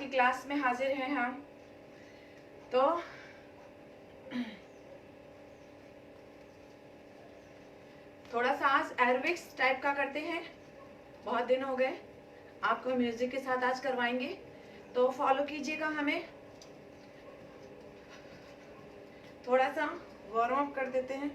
की क्लास में हाजिर हैं हम। तो थोड़ा सा आज एरोबिक्स टाइप का करते हैं, बहुत दिन हो गए। आपको म्यूजिक के साथ आज करवाएंगे, तो फॉलो कीजिएगा हमें। थोड़ा सा वार्म अप कर देते हैं।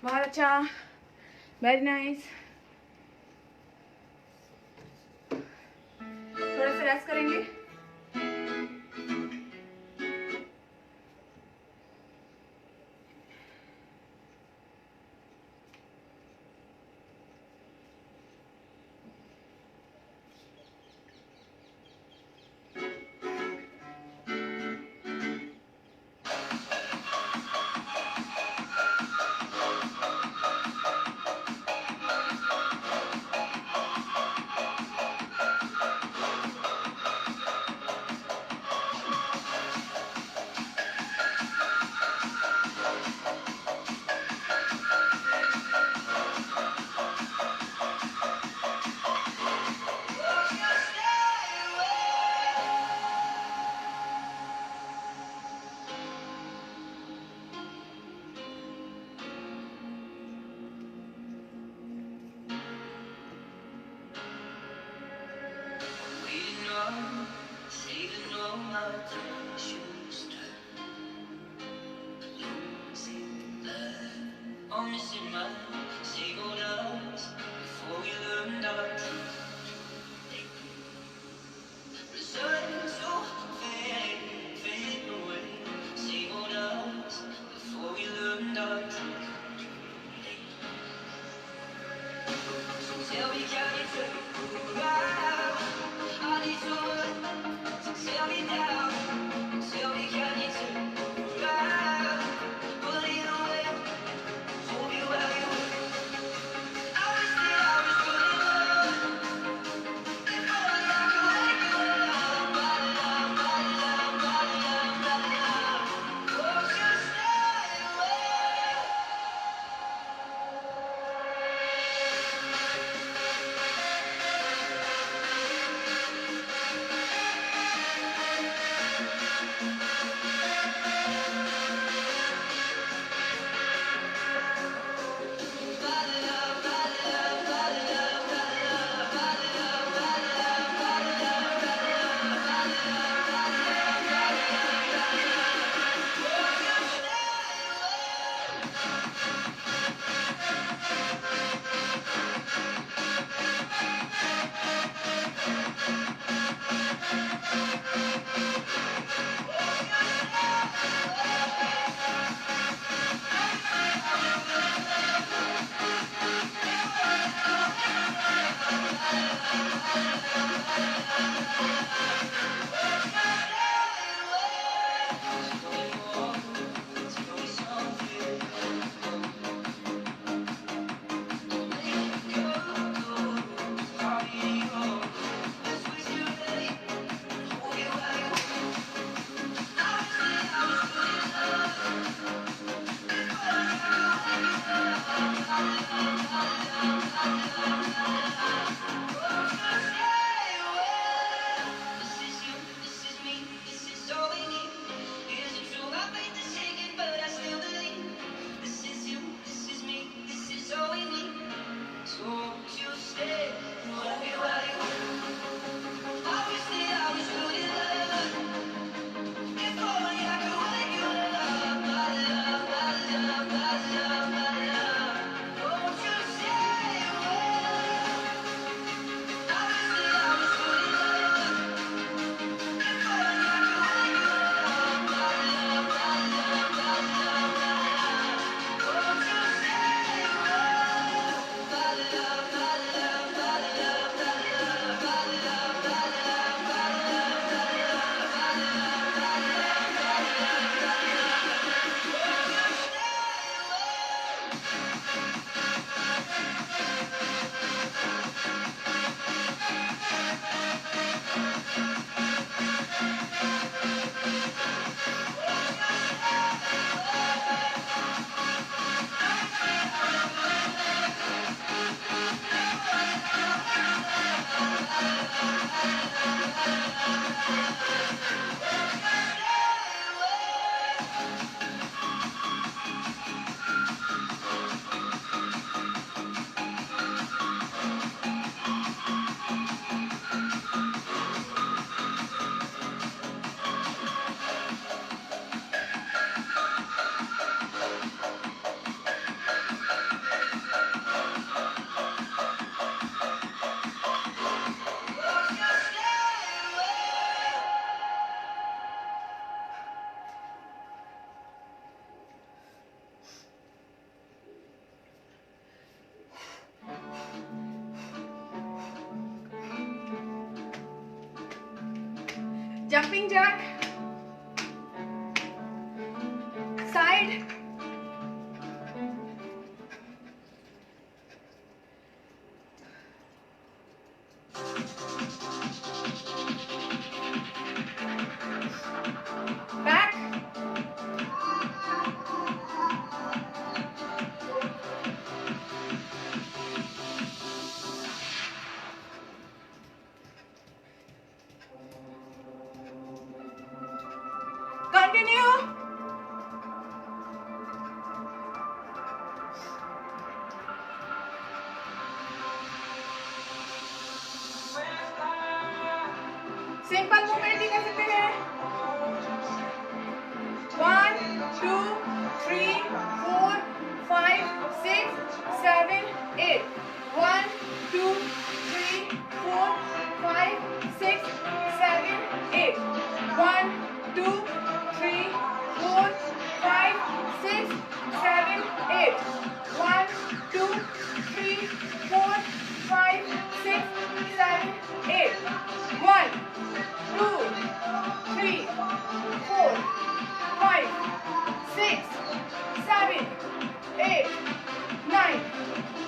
बहुत अच्छा, वेरी नाइस। थोड़ा सा रेस्ट करेंगे। jumping jack, side, back, continue, simple movement ही कर सकते हैं, 1 2 3 4 5 6 7 8, 1 2 3 4 5 6 7 8, 1 2 3 4 5 6 7 8, 1 2 3 4 5 6 7 8, 1 2 3 4 5 6 7 8 9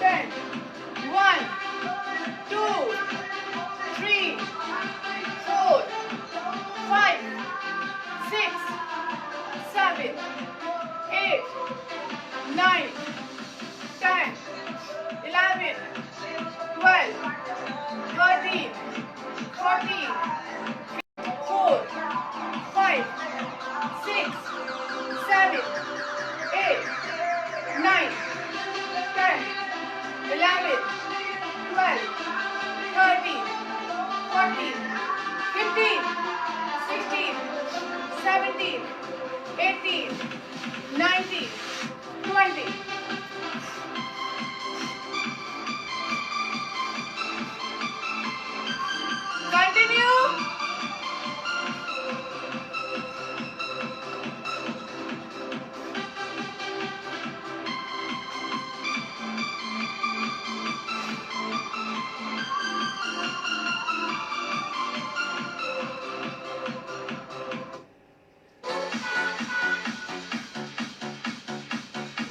10, 1 2 3 4 5 6 7 8 9 10 11 12 13 14 4 5 6 7 8 9 10 11 12 13 14 15 16 17 18 19 20. Continue.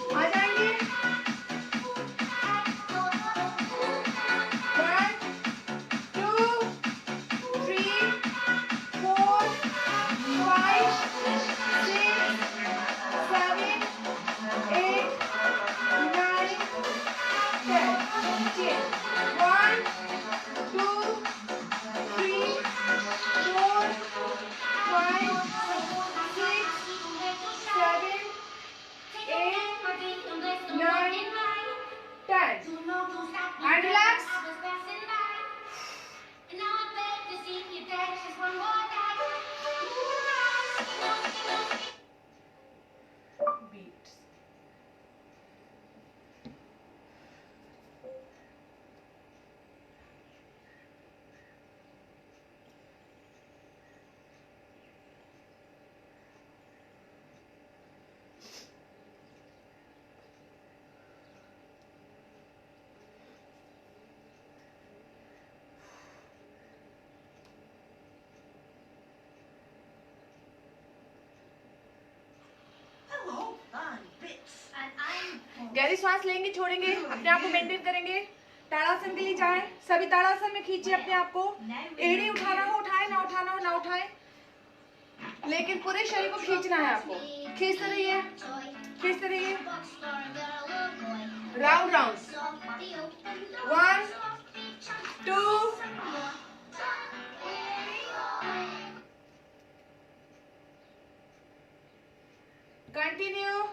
आ जाएंगे 1 2 3 4 5 6 7 8 9 10. 1 2 3 4 5 6 7 8 9 10. And relax. Beats. गहरी सांस लेंगे, छोड़ेंगे, अपने आप को मेंटेन करेंगे। ताड़ासन के लिए जाएं, सभी ताड़ासन में खींचिए अपने आप को। एड़ी उठाना हो उठाए, ना उठाना हो ना उठाए, लेकिन पूरे शरीर को खींचना है आपको। खींचते रहिए, खींचते रहिए, राउंड राउंड। 1 2 कंटिन्यू।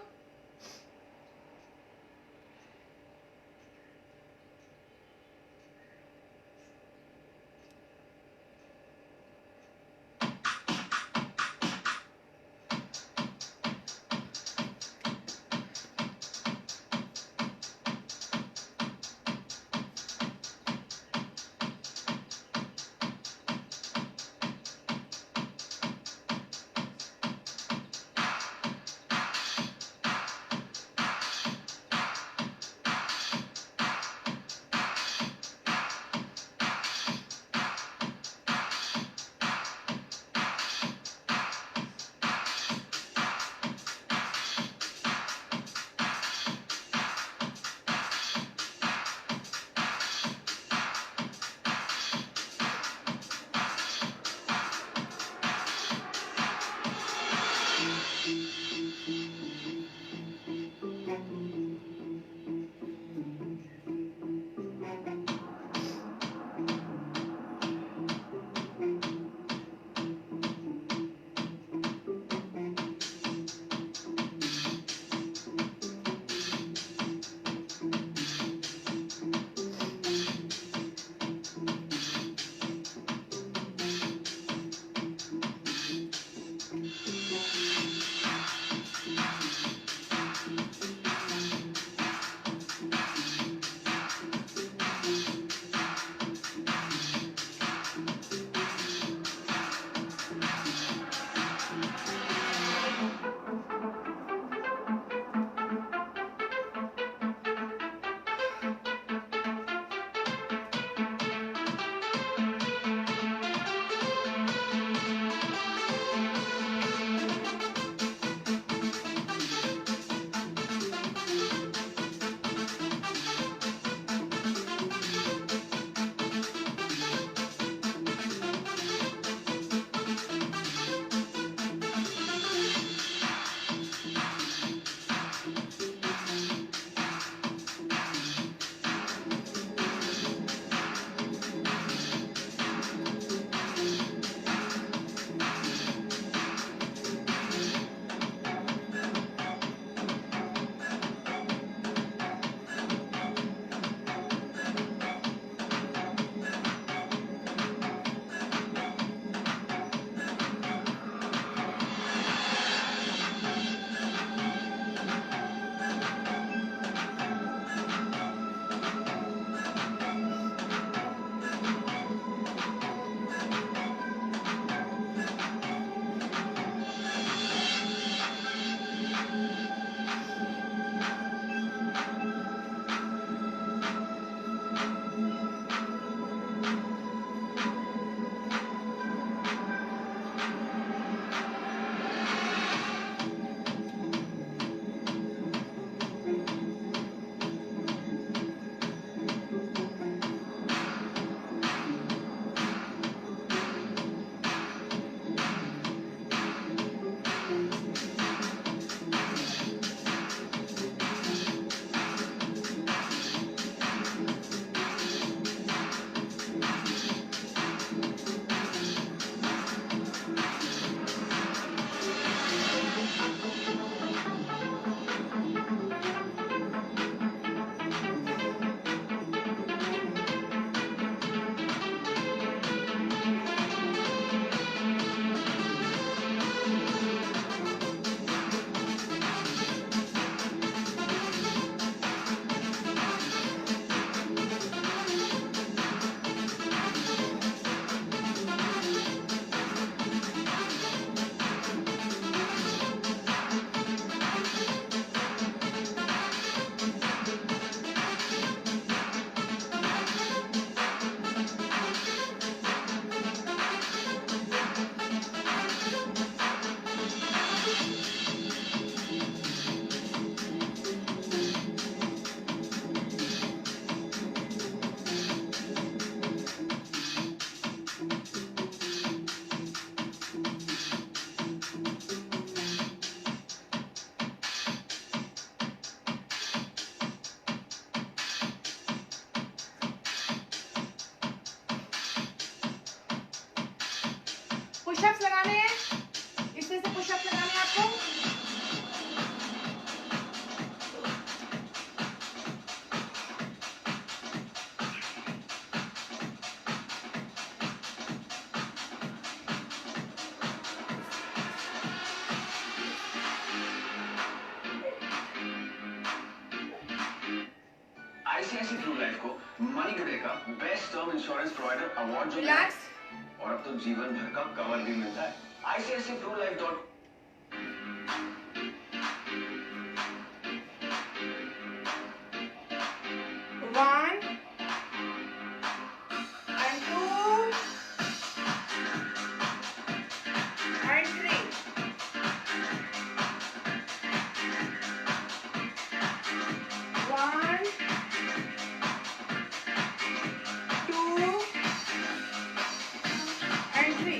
पुशअप्स लगाने हैं, इस तरह से पुशअप्स लगाने हैं आपको। आईसीआईसी ट्रू लाइफ को मनी टुडे का best term insurance provider award जो रिलैक्स, और अब तो जीवन भर का कवर भी मिलता है। ICICI true life dot one and two and three, one two and three,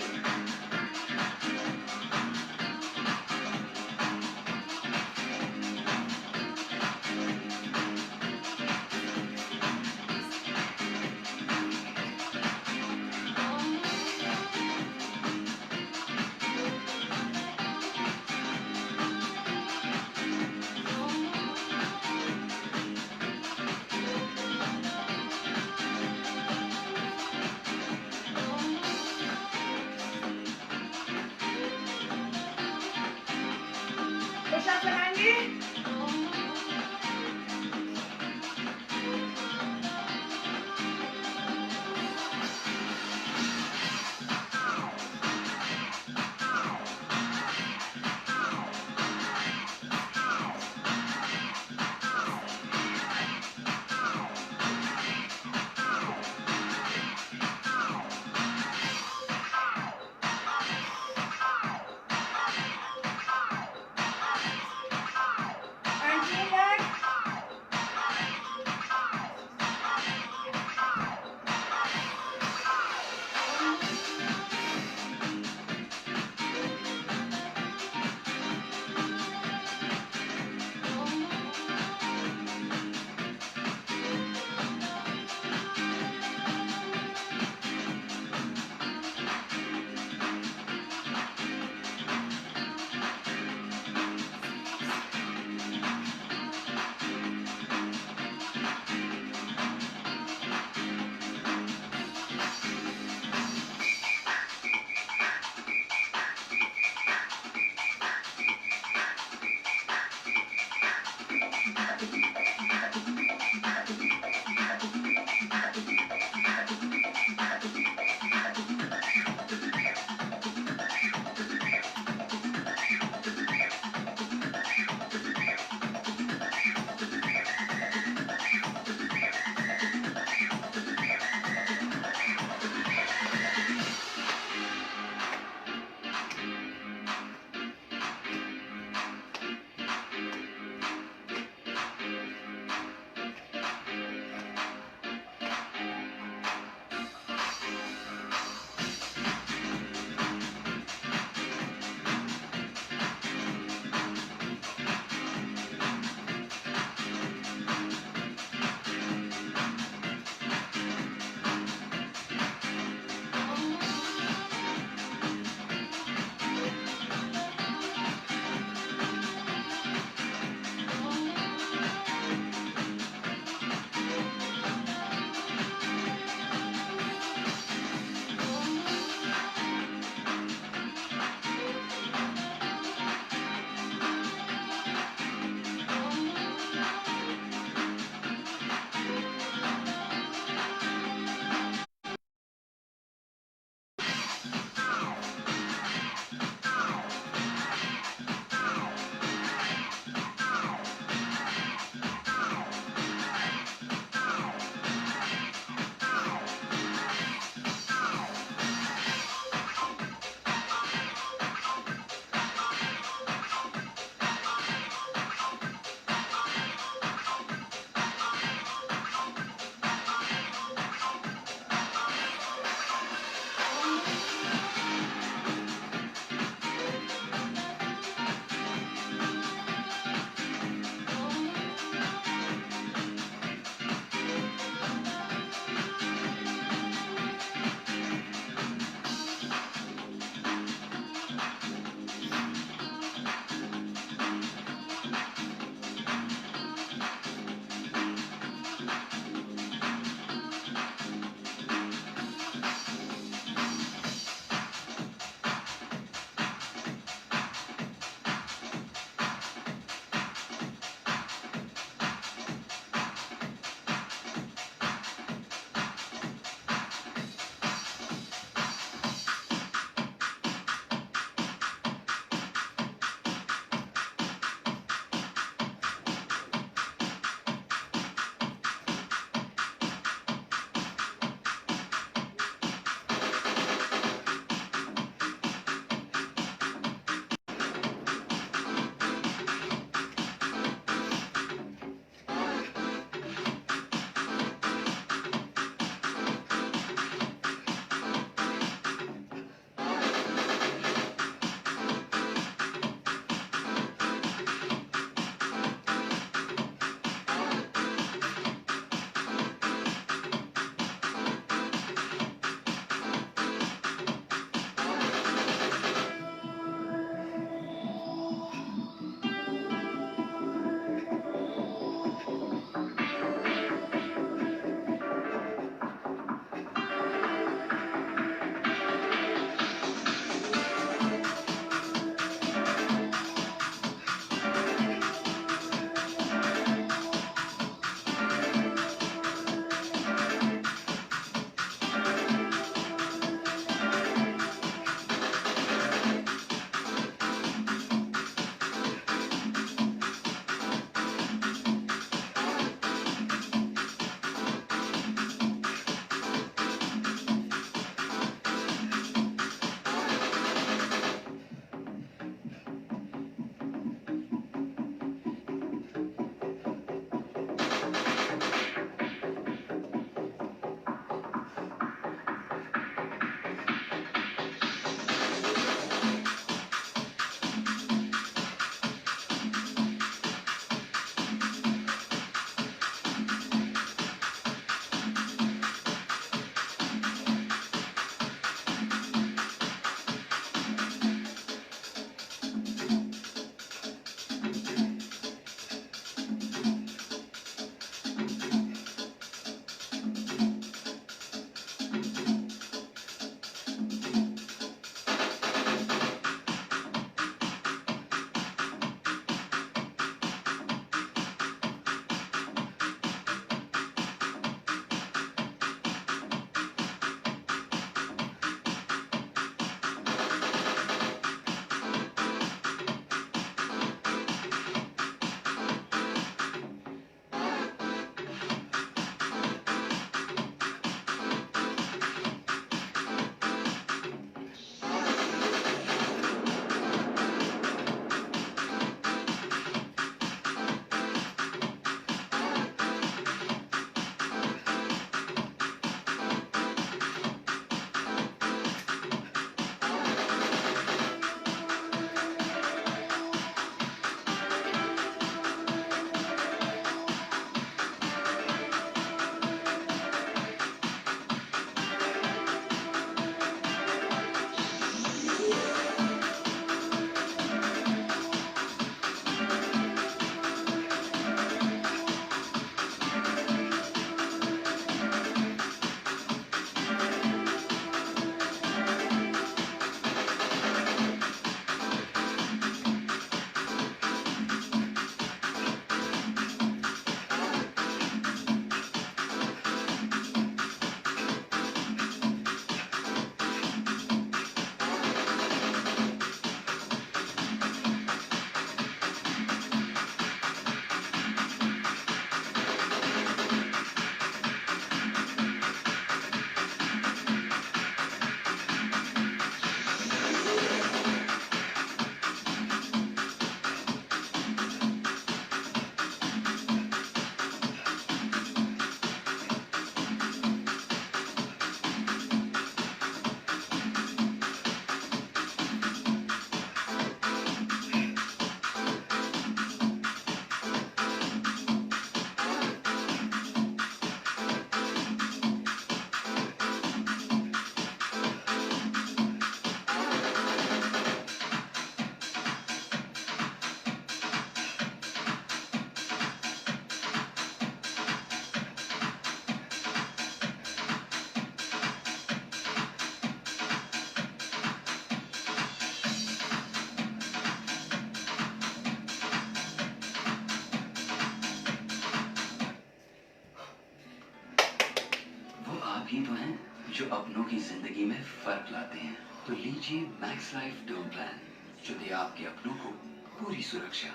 आप ही तो हैं जो अपनों की जिंदगी में फर्क लाते हैं। तो लीजिए मैक्स लाइफ टर्म प्लान, जो दे आपके अपनों को पूरी सुरक्षा।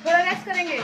थोड़ा रेस्ट करेंगे।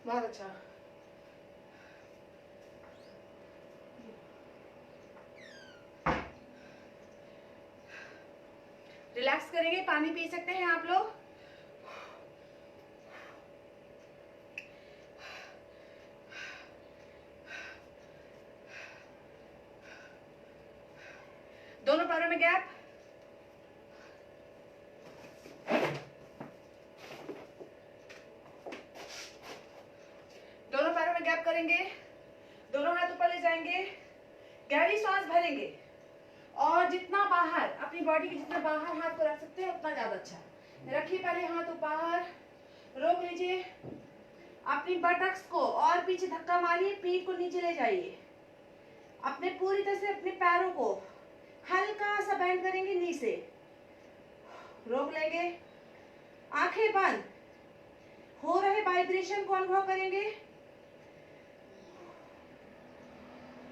बहुत अच्छा। रिलैक्स करेंगे, पानी पी सकते हैं आप लोग। दोनों पैरों में गैप। दोनों पैरों में गैप करेंगे, दोनों हाथ ऊपर ले जाएंगे, गहरी सांस भरेंगे और जितना बाहर अपनी बॉडी के जितना बाहर हाथ को रख सकते हैं उतना ज्यादा अच्छा। रखिए पहले हाथ ऊपर, रोक लीजिए, अपनी बटक्स को और पीछे धक्का मारिए, पीठ को नीचे ले जाइए, अपने पूरी तरह से अपने पैरों को हल्का सा बेंड करेंगे नी से, रोक लेंगे, आंखें बंद, हो रहे वाइब्रेशन को अनुभव करेंगे,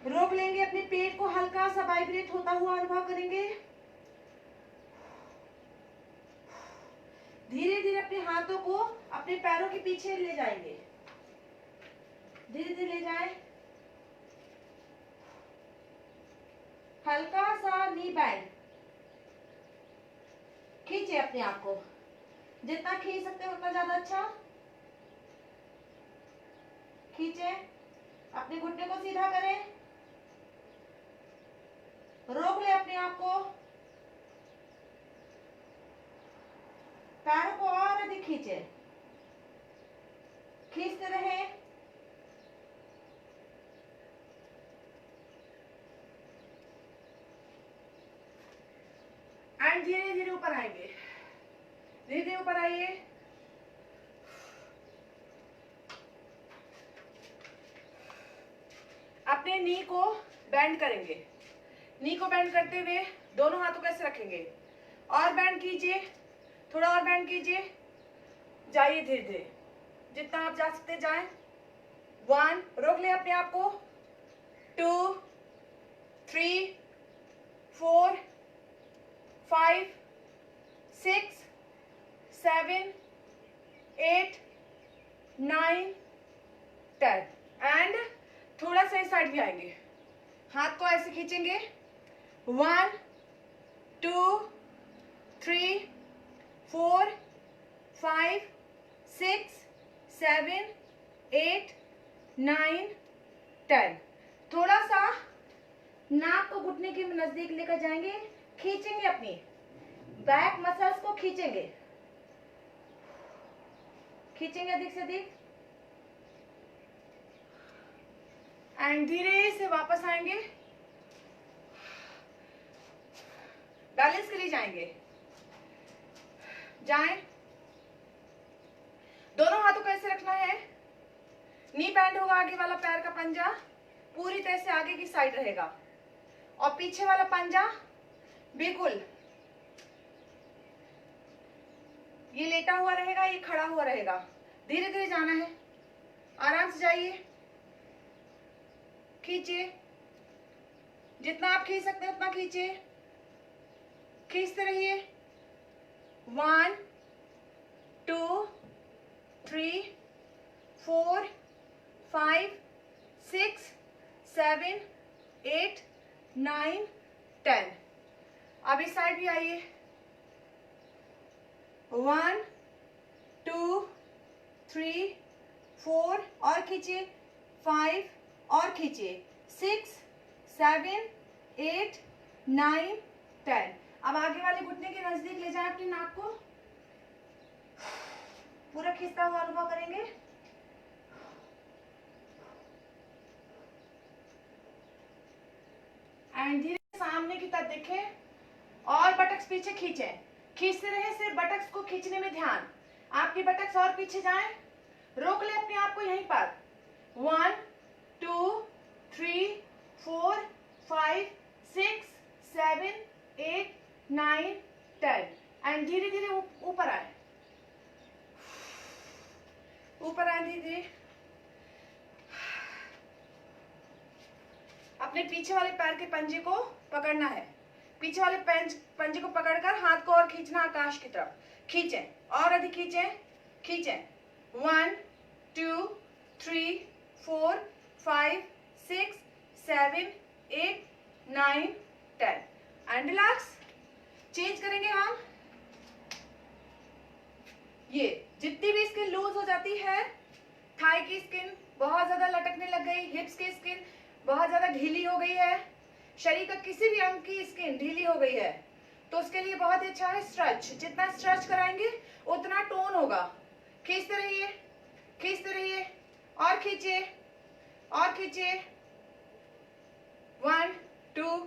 रोक लेंगे, अपने पेट को हल्का सा वाइब्रेट होता हुआ अनुभव करेंगे। धीरे धीरे अपने हाथों को अपने पैरों के पीछे ले जाएंगे, धीरे धीरे ले जाएं, हल्का सा नी बैंड, खींचे अपने आप को, जितना खींच सकते हैं उतना ज्यादा अच्छा। खींचे, अपने घुटने को सीधा करें, रोक ले अपने आप को, पैरों को और अधिक खींचे, खींचते रहे। एंड धीरे धीरे ऊपर आएंगे, धीरे धीरे ऊपर आइए, अपने नी को बेंड करेंगे, नी को बेंड करते हुए दोनों हाथों को ऐसे रखेंगे, और बेंड कीजिए, थोड़ा और बेंड कीजिए, जाइए धीरे धीरे, जितना आप जा सकते जाएं। 1, रोक ले अपने आप को, 2, 3, 4, 5, 6, 7, 8, 9, 10 एंड थोड़ा सा इस साइड भी आएंगे, हाथ को ऐसे खींचेंगे, 1, 2, 3, 4, 5, 6, 7, 8, 9, 10। थोड़ा सा नाक को घुटने के नजदीक लेकर जाएंगे, खींचेंगे, अपनी बैक मसल्स को खींचेंगे, खींचेंगे अधिक से अधिक, एंड धीरे से वापस आएंगे, बैलेंस के लिए जाएंगे, जाएं, दोनों हाथों को ऐसे रखना है, नी बैंड होगा, आगे वाला पैर का पंजा पूरी तरह से आगे की साइड रहेगा और पीछे वाला पंजा बिल्कुल ये लेटा हुआ रहेगा, ये खड़ा हुआ रहेगा। धीरे धीरे जाना है, आराम से जाइए, खींचिए, जितना आप खींच सकते हैं उतना खींचिए, खींचते रहिए। 1, 2, 3, 4, 5, 6, 7, 8, 9, 10। अब इस साइड भी आइए, 1, 2, 3, 4 और खींचिए, 5 और खींचिए, 6, 7, 8, 9, 10। अब आगे वाले घुटने के नजदीक ले जाएं अपनी नाक को, पूरा खींचता हुआ अनुभव करेंगे। एंड धीरे सामने की तरफ देखें और बटक्स पीछे खींचें, खींचते रहे, सिर्फ बटक्स को खींचने में ध्यान, आपकी बटक्स और पीछे जाएं, रोक ले अपने आप को यहीं पर। 1, 2, 3, 4, 5, 6, 7, 8, 9, 10 एंड धीरे धीरे ऊपर आए, ऊपर आए, धीरे धीरे अपने पीछे वाले पैर के पंजे को पकड़ना है, पीछे वाले पंजे को पकड़कर हाथ को और खींचना आकाश की तरफ, खींचें और अधिक खींचें, खींचें। 1, 2, 3 4 5 6 7 8 9 10 एंड रिलैक्स। चेंज करेंगे हम। ये जितनी भी स्किन लूज हो जाती है, थाई की स्किन बहुत ज्यादा लटकने लग गई, हिप्स की स्किन बहुत ज्यादा ढीली हो गई है, शरीर का किसी भी अंग की स्किन ढीली हो गई है, तो उसके लिए बहुत ही अच्छा है स्ट्रेच। जितना स्ट्रेच कराएंगे उतना टोन होगा। खींचते रहिए, खींचते रहिए, और खींचिए, और खींचिए। 1 2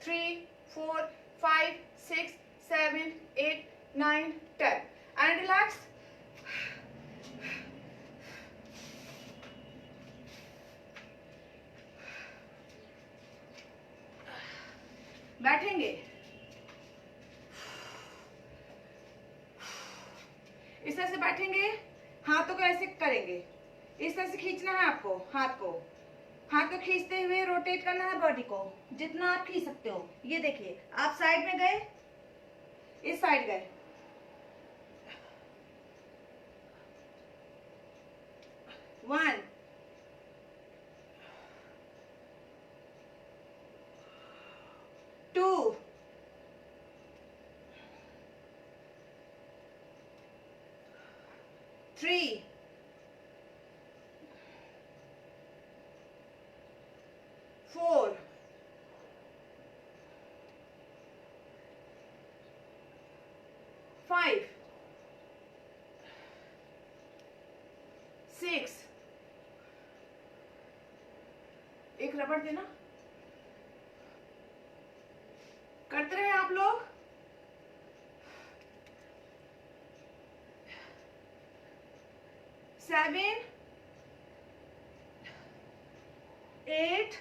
3 4 5 6 7 8 9 10 एंड रिलैक्स। बैठेंगे, इस तरह से बैठेंगे, हाथों को ऐसे करेंगे, इस तरह से खींचना है आपको। हाथ को खींचते हुए रोटेट करना है बॉडी को, जितना आप खींच सकते हो। ये देखिए, आप साइड में गए, इस साइड गए, वन, टू, थ्री, 4, 5, 6, एक रबड़ देना, करते रहे आप लोग। 7 8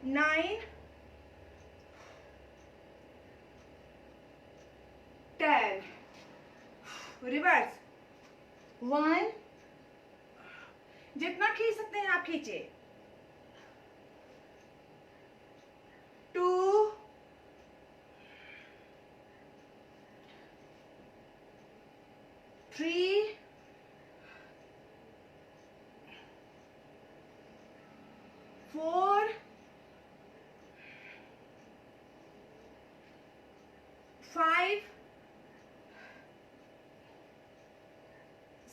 9 10 रिवर्स। 1, जितना खींच सकते हैं आप खींचे। 2, 3, 4, 5,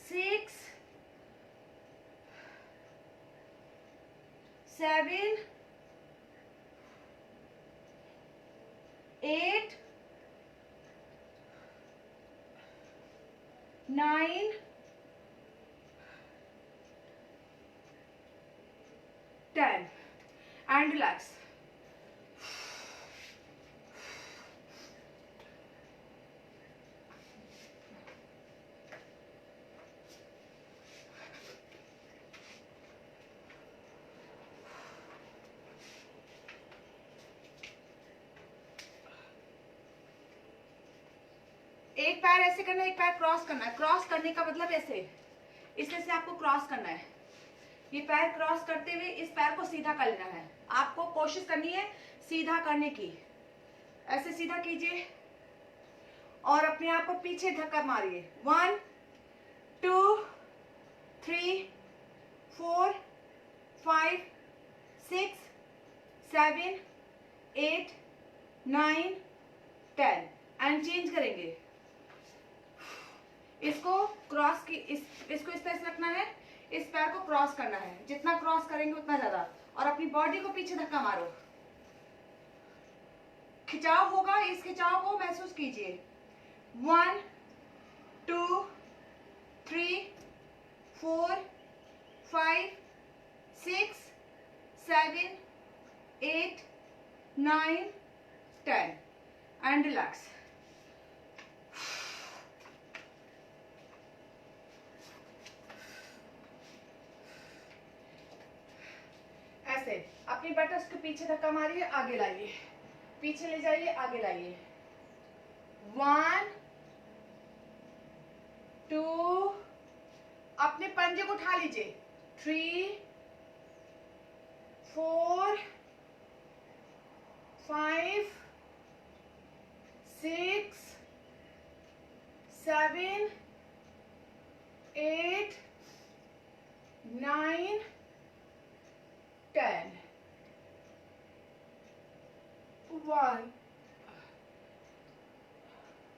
6, 7, 8, 9, 10 and relax. एक पैर ऐसे करना है, एक पैर क्रॉस करना है। क्रॉस करने का मतलब ऐसे, इस तरह से आपको क्रॉस करना है। ये पैर क्रॉस करते हुए इस पैर को सीधा कर लेना है। आपको कोशिश करनी है सीधा करने की। ऐसे सीधा कीजिए और अपने आप को पीछे धक्का मारिए। 1 2 3 4 5 6 7 8 9 10 एंड चेंज करेंगे। इसको क्रॉस की इसको इस तरह से रखना है, इस पैर को क्रॉस करना है। जितना क्रॉस करेंगे उतना ज्यादा, और अपनी बॉडी को पीछे धक्का मारो। खिंचाव होगा, इस खिंचाव को महसूस कीजिए। 1 2 3 4 5 6 7 8 9 10 एंड रिलैक्स। ऐसे अपनी बटस के पीछे धक्का मारिए, आगे लाइए, पीछे ले जाइए, आगे लाइए। 1 2, अपने पंजे को उठा लीजिए। 3 4 5 6 7 8, 9, 10. 1,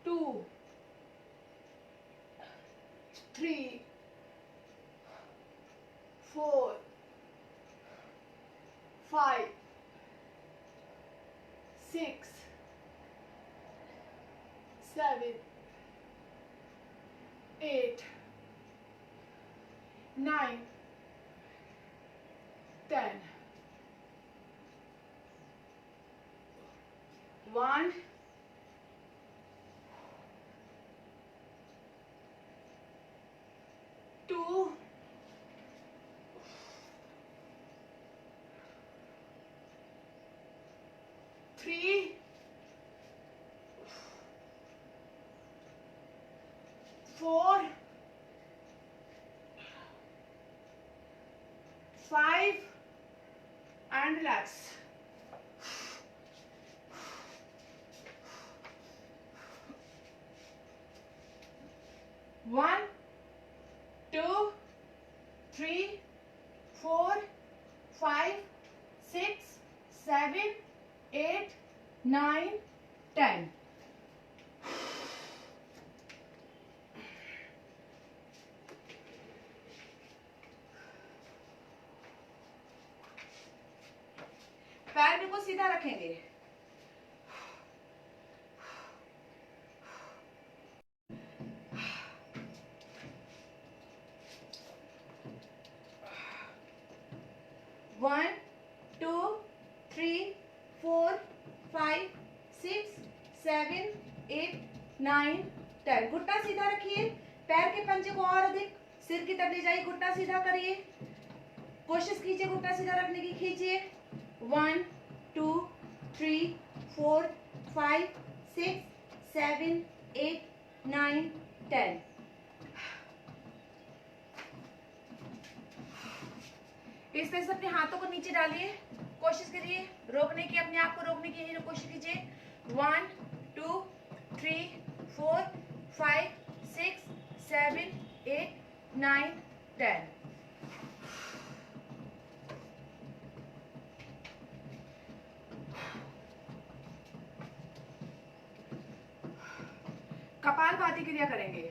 2, 3, 4, 5, 6, 7, 8, 9, 10. 1, 2, 3, 4, 5, and relax. 1, 2, 3, 4, 5, 6, 7, 8, 9, 10. पैर बिल्कुल सीधा रखेंगे. One, 2, 3, 4, 5, 6, 7, 8, 9, 10. घुटना सीधा रखिए. पैर के पंजे को और अधिक सिर की तरफ ले जाइए. घुटना सीधा करिए. कोशिश कीजिए घुटना सीधा रखने की. खींचिए. 1, 2, 3, 4, 5, 6, 7, 8, 9, 10. इस तरह से अपने हाथों को नीचे डालिए. कोशिश करिए रोकने की, अपने आप को रोकने की कोशिश कीजिए. 1, 2, 3, 4, 5, 6, 7, 8, 9, 10. कपालभाति क्रिया करेंगे.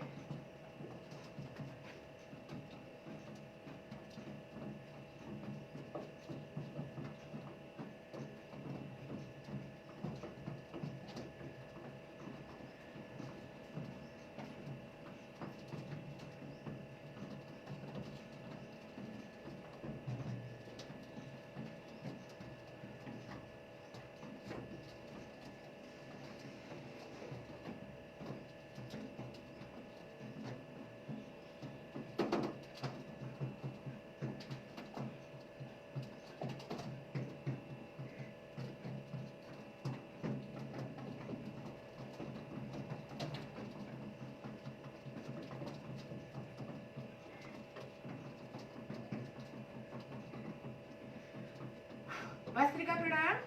भस्त्रिका प्राणायाम.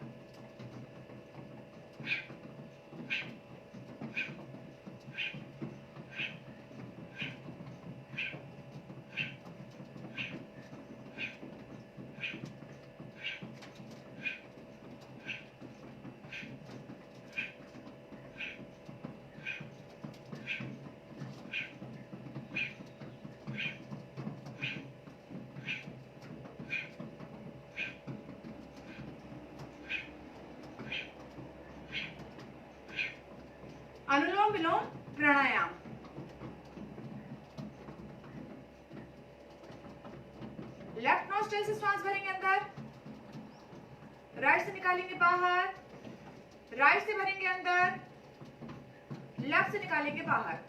अनुलोम विलोम प्राणायाम. लेफ्ट नोस्ट्रिल से सांस भरेंगे अंदर. राइट से निकालेंगे बाहर. राइट से भरेंगे अंदर. लेफ्ट से निकालेंगे बाहर.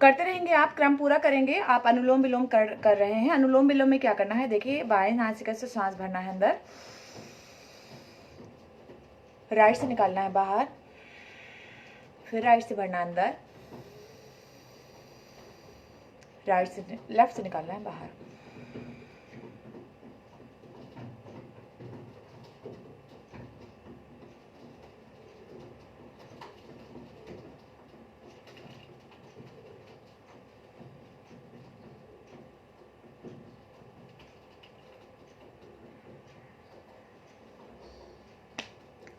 करते रहेंगे आप, क्रम पूरा करेंगे आप। अनुलोम विलोम कर रहे हैं। अनुलोम विलोम में क्या करना है, देखिए बाएं नासिका से सांस भरना है अंदर, राइट से निकालना है बाहर, फिर राइट से भरना है अंदर, राइट से लेफ्ट से निकालना है बाहर।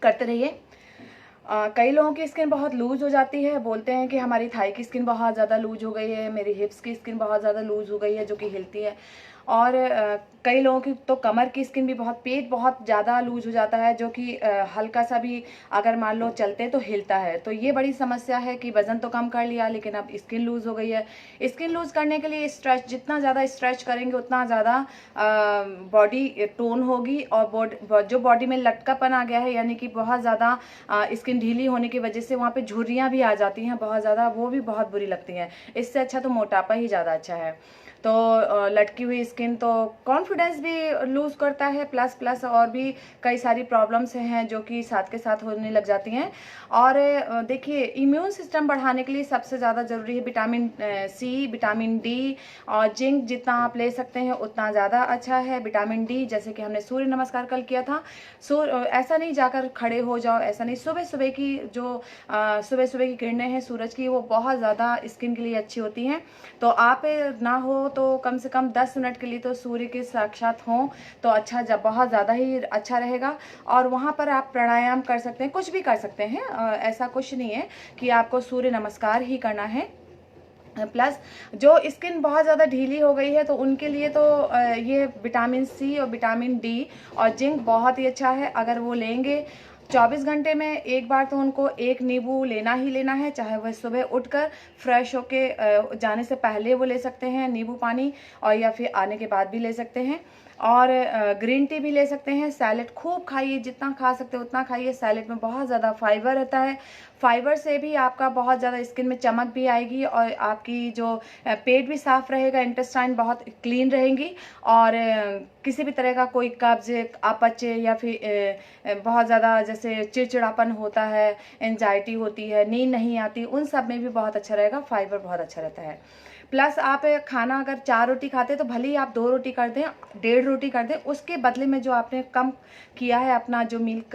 करते रहिए। कई लोगों की स्किन बहुत लूज हो जाती है, बोलते हैं कि हमारी थाई की स्किन बहुत ज़्यादा लूज हो गई है, मेरी हिप्स की स्किन बहुत ज़्यादा लूज हो गई है जो कि हिलती है। और कई लोगों की तो कमर की स्किन भी बहुत, पेट बहुत ज़्यादा लूज हो जाता है जो कि हल्का सा भी अगर मान लो चलते हैं तो हिलता है। तो ये बड़ी समस्या है कि वज़न तो कम कर लिया लेकिन अब स्किन लूज़ हो गई है। स्किन लूज़ करने के लिए स्ट्रेच, जितना ज़्यादा स्ट्रेच करेंगे उतना ज़्यादा बॉडी टोन होगी, और जो बॉडी में लटकापन आ गया है यानी कि बहुत ज़्यादा स्किन ढीली होने की वजह से वहाँ पे झुर्रियाँ भी आ जाती हैं बहुत ज़्यादा, वो भी बहुत बुरी लगती हैं। इससे अच्छा तो मोटापा ही ज़्यादा अच्छा है। तो लटकी हुई स्किन तो कॉन्फिडेंस भी लूज़ करता है, प्लस और भी कई सारी प्रॉब्लम्स हैं जो कि साथ के साथ होने लग जाती हैं। और देखिए इम्यून सिस्टम बढ़ाने के लिए सबसे ज़्यादा ज़रूरी है विटामिन सी, विटामिन डी और जिंक। जितना आप ले सकते हैं उतना ज़्यादा अच्छा है। विटामिन डी जैसे कि हमने सूर्य नमस्कार कल किया था, ऐसा नहीं जाकर खड़े हो जाओ, ऐसा नहीं, सुबह सुबह की जो सुबह सुबह की किरणें हैं सूरज की, वो बहुत ज़्यादा स्किन के लिए अच्छी होती हैं। तो आप ना हो तो कम से कम 10 मिनट के लिए तो सूर्य के साक्षात हों तो अच्छा, जब बहुत ज़्यादा ही अच्छा रहेगा। और वहाँ पर आप प्राणायाम कर सकते हैं, कुछ भी कर सकते हैं, ऐसा कुछ नहीं है कि आपको सूर्य नमस्कार ही करना है। प्लस जो स्किन बहुत ज़्यादा ढीली हो गई है तो उनके लिए तो ये विटामिन सी और विटामिन डी और जिंक बहुत ही अच्छा है। अगर वो लेंगे 24 घंटे में एक बार तो उनको एक नींबू लेना ही लेना है, चाहे वह सुबह उठकर फ्रेश होके जाने से पहले वो ले सकते हैं नींबू पानी, और या फिर आने के बाद भी ले सकते हैं। और ग्रीन टी भी ले सकते हैं। सैलेड खूब खाइए, जितना खा सकते हो उतना खाइए। सैलेड में बहुत ज़्यादा फाइबर रहता है, फाइबर से भी आपका बहुत ज़्यादा स्किन में चमक भी आएगी और आपकी जो पेट भी साफ़ रहेगा, इंटेस्टाइन बहुत क्लीन रहेंगी, और किसी भी तरह का कोई कब्ज, अपच या फिर बहुत ज़्यादा जैसे चिड़चिड़ापन होता है, एंजाइटी होती है, नींद नहीं आती, उन सब में भी बहुत अच्छा रहेगा। फाइबर बहुत अच्छा रहता है। प्लस आप खाना अगर 4 रोटी खाते हैं तो भले ही आप 2 रोटी कर दें, 1.5 रोटी कर दें, उसके बदले में जो आपने कम किया है अपना जो मिल्क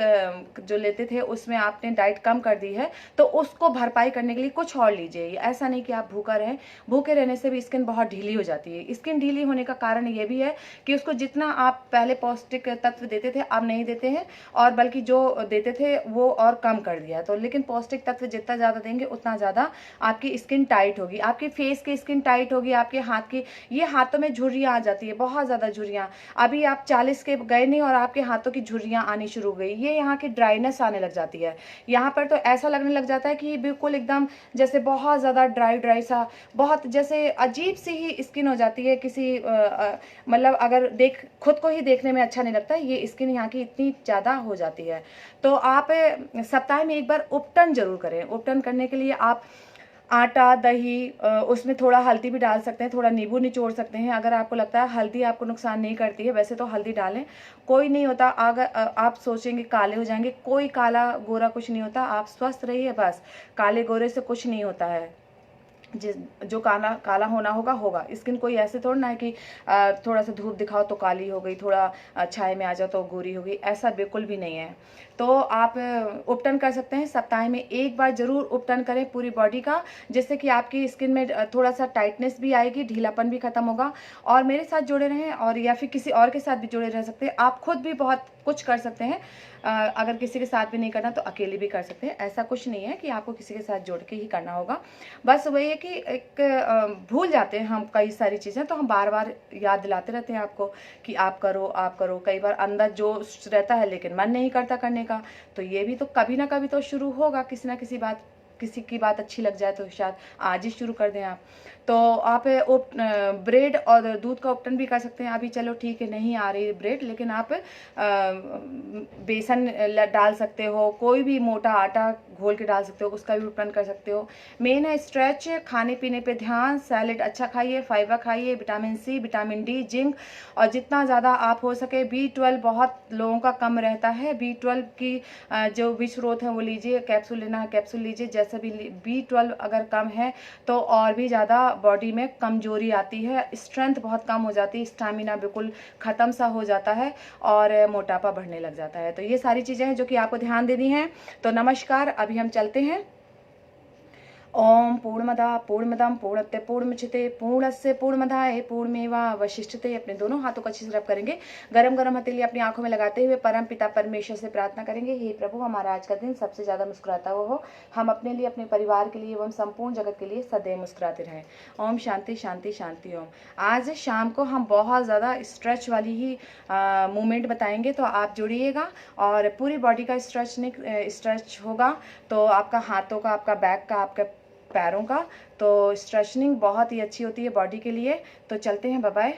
जो लेते थे उसमें आपने डाइट कम कर दी है, तो उसको भरपाई करने के लिए कुछ और लीजिए। ऐसा नहीं कि आप भूखा रहें, भूखे रहने से भी स्किन बहुत ढीली हो जाती है। स्किन ढीली होने का कारण ये भी है कि उसको जितना आप पहले पौष्टिक तत्व देते थे अब नहीं देते हैं, और बल्कि जो देते थे वो और कम कर दिया है। तो लेकिन पौष्टिक तत्व जितना ज़्यादा देंगे उतना ज़्यादा आपकी स्किन टाइट होगी, आपके फेस की स्किन टाइट होगी, आपके हाथ की, ये हाथों में झुर्रियाँ आ जाती है, बहुत ज़्यादा झुर्रियाँ। अभी आप 40 के गए नहीं और आपके हाथों की झुर्रियाँ आनी शुरू हो गई, ये यहाँ की ड्राइनेस आने लग जाती है। यहाँ पर तो ऐसा लगने लग जाता है कि बिल्कुल एकदम जैसे बहुत ज़्यादा ड्राई सा, बहुत जैसे अजीब सी ही स्किन हो जाती है। किसी मतलब अगर खुद को ही देखने में अच्छा नहीं लगता, ये स्किन यहाँ की इतनी ज़्यादा हो जाती है। तो आप सप्ताह में एक बार उपटन जरूर करें। उपटन करने के लिए आप आटा, दही, उसमें थोड़ा हल्दी भी डाल सकते हैं, थोड़ा नींबू निचोड़ सकते हैं। अगर आपको लगता है हल्दी आपको नुकसान नहीं करती है, वैसे तो हल्दी डालें, कोई नहीं होता। अगर आप सोचेंगे काले हो जाएंगे, कोई काला गोरा कुछ नहीं होता, आप स्वस्थ रहिए बस। काले गोरे से कुछ नहीं होता है, जो काला होना होगा। स्किन कोई ऐसे थोड़ा ना है कि थोड़ा सा धूप दिखाओ तो काली हो गई, थोड़ा छाए में आ जाओ तो गोरी हो गई, ऐसा बिल्कुल भी नहीं है। तो आप उपटन कर सकते हैं, सप्ताह में एक बार जरूर उपटन करें पूरी बॉडी का, जिससे कि आपकी स्किन में थोड़ा सा टाइटनेस भी आएगी, ढीलापन भी खत्म होगा। और मेरे साथ जुड़े रहें, और या फिर किसी और के साथ भी जुड़े रह सकते हैं। आप खुद भी बहुत कुछ कर सकते हैं, अगर किसी के साथ भी नहीं करना तो अकेले भी कर सकते हैं। ऐसा कुछ नहीं है कि आपको किसी के साथ जोड़ के ही करना होगा। बस वही है कि एक भूल जाते हैं हम कई सारी चीज़ें, तो हम बार बार याद दिलाते रहते हैं आपको कि आप करो आप करो। कई बार अंदर जोश रहता है लेकिन मन नहीं करता करने का, तो ये भी तो कभी ना कभी तो शुरू होगा। किसी ना किसी की बात अच्छी लग जाए तो शायद आज ही शुरू कर दें आप। तो आप ब्रेड और दूध का उपटन भी कर सकते हैं। अभी चलो ठीक है नहीं आ रही ब्रेड, लेकिन आप बेसन डाल सकते हो, कोई भी मोटा आटा घोल के डाल सकते हो, उसका भी उपटन कर सकते हो। मेन है स्ट्रेच, खाने पीने पे ध्यान, सैलेड अच्छा खाइए, फाइबर खाइए, vitamin C, vitamin D, zinc, और जितना ज़्यादा आप हो सके B12 बहुत लोगों का कम रहता है, B12 की जो भी स्रोत है वो लीजिए, कैप्सूल लेना है कैप्सूल लीजिए, जैसे भी B12 अगर कम है तो और भी ज़्यादा बॉडी में कमजोरी आती है, स्ट्रेंथ बहुत कम हो जाती है, स्टैमिना बिल्कुल ख़त्म सा हो जाता है और मोटापा बढ़ने लग जाता है। तो ये सारी चीज़ें हैं जो कि आपको ध्यान देनी है। तो नमस्कार, अभी हम चलते हैं। ओम पूर्णमदा पूर्णमदम पूर्णत्य पूर्णमुदच्यते पूर्णस्य पूर्णमदाय पूर्णमेवावशिष्यते। अपने दोनों हाथों को अच्छे से रब करेंगे, गरम गरम हथेली अपनी आंखों में लगाते हुए परम पिता परमेश्वर से प्रार्थना करेंगे, हे प्रभु हमारा आज का दिन सबसे ज़्यादा मुस्कुराता हुआ हो, हम अपने लिए, अपने परिवार के लिए एवं संपूर्ण जगत के लिए सदैव मुस्कुराते रहें। ओम शांति शांति शांति ओम। आज शाम को हम बहुत ज़्यादा स्ट्रेच वाली ही मूवमेंट बताएंगे, तो आप जुड़िएगा और पूरी बॉडी का स्ट्रेच होगा। तो आपका हाथों का, आपका बैक का, आपका पैरों का, तो स्ट्रेचनिंग बहुत ही अच्छी होती है बॉडी के लिए। तो चलते हैं, बाय बाय।